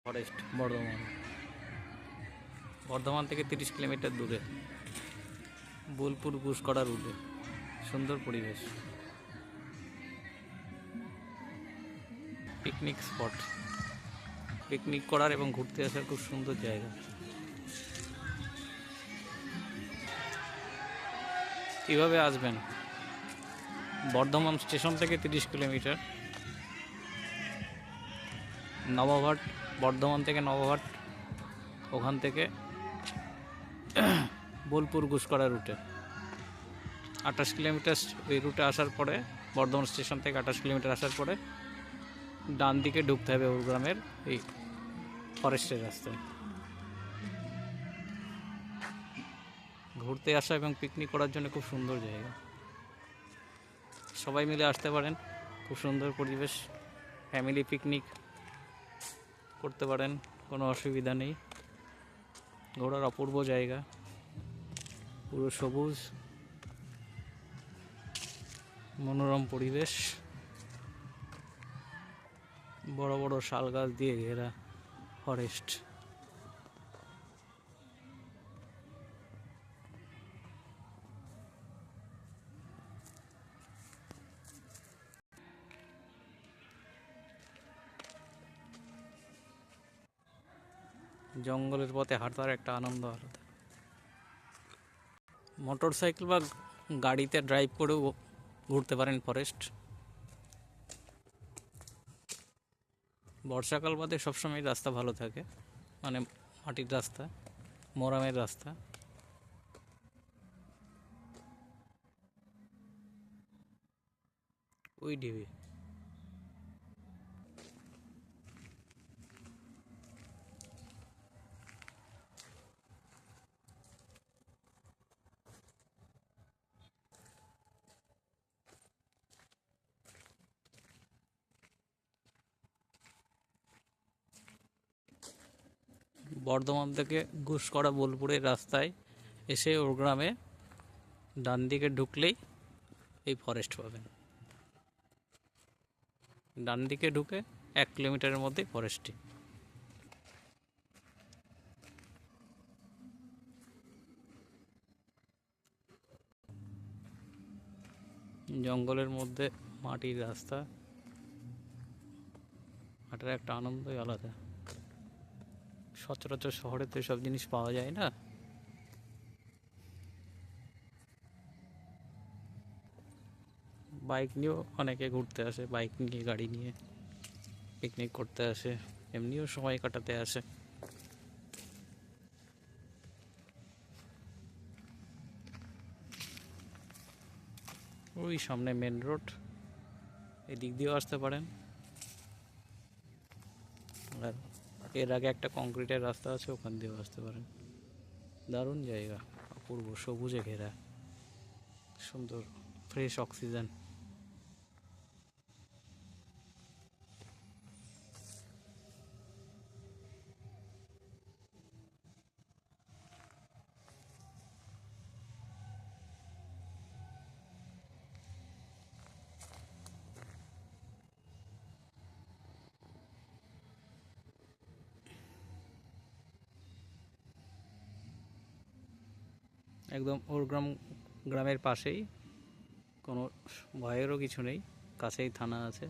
Forest Bardhaman থেকে 30 kilometre দূরে বোলপুর গুসকরা রুটে সুন্দর পরিবেশ, পিকনিক স্পট, পিকনিক করার এবং ঘুরতে আসার খুব সুন্দর জায়গা। কীভাবে আসবেন? বর্ধমান স্টেশন থেকে 30 কিলোমিটার, নবাবহাট, বর্ধমান থেকে নবাবহাট, ওখান থেকে বোলপুর গুসকরা রুটে 28 কিলোমিটার। এই রুটে আসার পরে বর্ধমান স্টেশন থেকে 28 কিলোমিটার আসার পরে ডান দিকে ঢুকতে হবে গ্রামের এই ফরেস্টের রাস্তায়। ঘুরতে আসা এবং পিকনিক করার জন্য খুব সুন্দর জায়গা, সবাই মিলে আসতে পারেন। খুব সুন্দর পরিবেশ, ফ্যামিলি পিকনিক করতে পারেন, কোনো অসুবিধা নেই। ঘোরার অপূর্ব জায়গা, পুরো সবুজ মনোরম পরিবেশ, বড় বড় শাল গাছ দিয়ে ঘেরা ফরেস্ট। জঙ্গলের পথে হাঁটার একটা আনন্দ আলাদা। মোটর সাইকেল বা গাড়িতে ড্রাইভ করেও ঘুরতে পারেন ফরেস্ট। বর্ষাকাল বাদে সবসময় রাস্তা ভালো থাকে, মানে মাটির রাস্তা, মোরামের রাস্তা। ওই ঢিবি বর্ধমান থেকে গুসকরা বোলপুরের রাস্তায় এসে ওর গ্রামে ডান দিকে ঢুকলেই এই ফরেস্ট পাবেন। ডান দিকে ঢুকে 1 কিলোমিটারের মধ্যে ফরেস্টটি। জঙ্গলের মধ্যে মাটির রাস্তা, হাঁটার একটা আনন্দই আলাদা। সচরাচর শহরে তো সব জিনিস পাওয়া যায় না। বাইক নিয়েও অনেকে ঘুরতে আসে, বাইক নিয়ে, গাড়ি নিয়ে পিকনিক করতে আসে, এমনিও সময় কাটাতে আসে। ওই সামনে মেন রোড, এদিক দিয়েও আসতে পারেন। আর এর আগে একটা কংক্রিটের রাস্তা আছে, ওখান দিয়েও আসতে পারেন। দারুণ জায়গা, অপূর্ব সবুজে ঘেরা, সুন্দর ফ্রেশ অক্সিজেন। একদম ওর গ্রামের পাশেই, কোনো ভয়েরও কিছু নেই, কাছেই থানা আছে।